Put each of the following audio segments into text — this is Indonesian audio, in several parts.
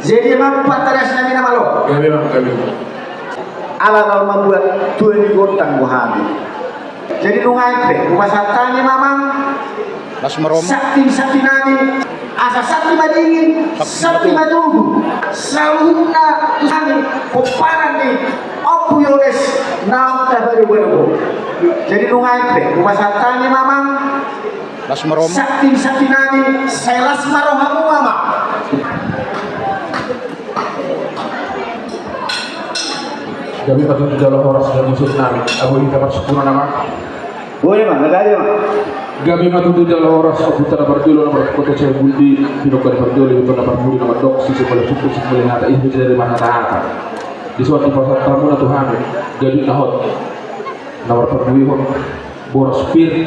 Jadi memang partai nasional nama lo. Kami. Ala kalau membuat dua di gotang buhani. Jadi nungai pe, rumah satani mamang. Sakti nani, asa sakti madingin, sakti madugu, salunna tusani, kuparan ni, opu yoles, naam tabaru. Jadi nungai pe, rumah satani mamang. Sakti nani, selas marohamu mamang. Kami patut dalam horas dan musuh nami. Abu kita bersepuluh nama. Boleh mah, negara mah. Kami patut dalam horas. Abu kita berdua nama kota saya Budi. Hidup kali berdua itu nama Budi nama dok. Sisi pada suku sisi nata itu dari mana nata. Di suatu pasar tamu atau hamil. Jadi nahot. Nomor pernah boros pir.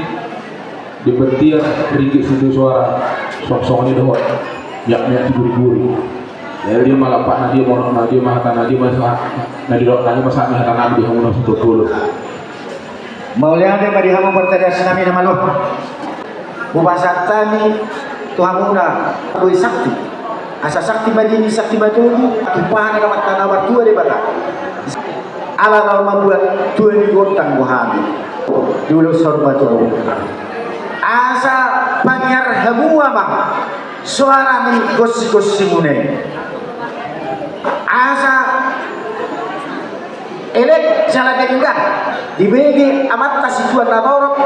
Di bertiar ringgit satu suara. Song-song ini nahot. Yaknya tidur-tidur. Ya dia malah pak nadia mau nadia mahatan nadia masak nadia nanya masak mahatan nabi hamun untuk puluh. Maulia ada bagi hamun partai nasional nama lo. Bupasatani tuhamuna koi sakti. Asa sakti bagi sakti batu tupahan dalam tanah batu ada bata. Ala kalau membuat dua di gotang buhani. Dulu sorbatu. Asa pangyar hamua bang. Suara ni gossi mune. Asa elek jala dengan dibagi amat kasih tuan naborok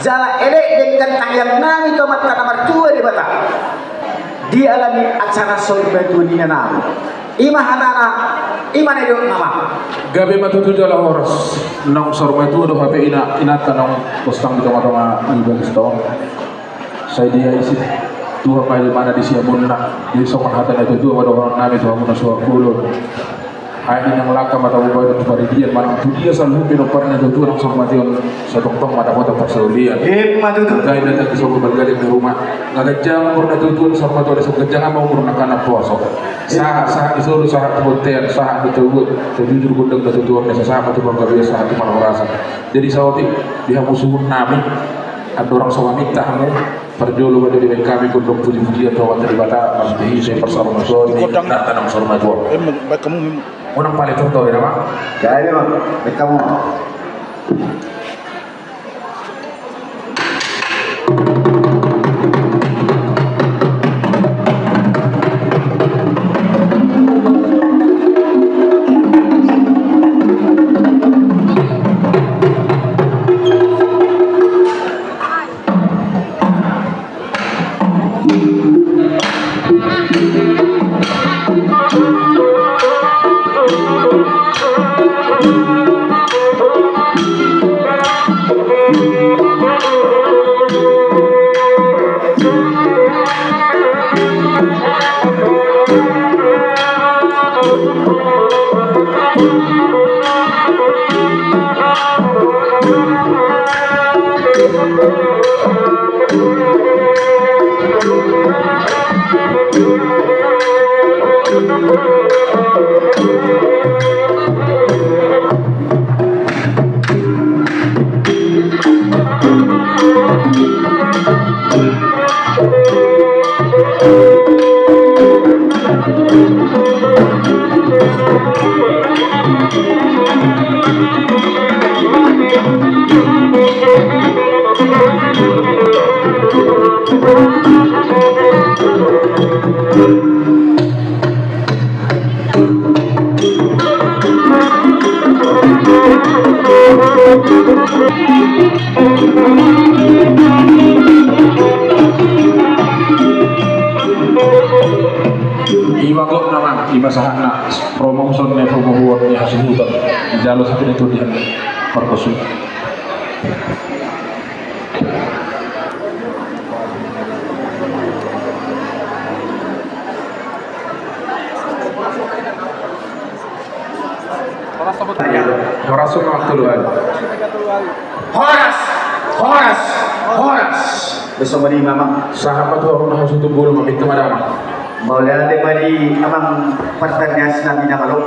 jala elek dengan tayang nami to amat nomor 2 di bata dialami acara sorbatu di nama imahanana iman itu nama gabe matutu jala horas nong sorbatu do hape ina kanong postang di tama ibang stone saya dia isi tuha kali mana di siamun nak di sokan hatan itu dua pada orang nami tuha muna suha kulun hai yang laka mata ubah itu pada dia mana tu dia selalu pino parna itu tuha nong mation setong mata kota persaulian matutu kai datang ke sobat bergadang di rumah nggak jam purna itu tuha sama tuha sobat jangan mau purna kana puasa sah disuruh sah hotel sah itu jujur gudang itu tuha nesa sah itu bangga biasa itu mana rasa jadi sawati dia musuh nami ada orang suami tamu perjolo pada di kami kondom puji-pujian bahwa teribata masih saya bersama masuk di tanam sorma tua. Kamu Orang paling contoh ya mak. jadi mah kamu Iwagok nama imasahana promotion ne promo ni hasil hutan jalo sampai itu dia perkosu. Horas waktu luar. Horas besok mari mamang Sahabat tu aku nak suatu bulu mabit kepada mak. Maulia ada bagi amang partai nasional nama lo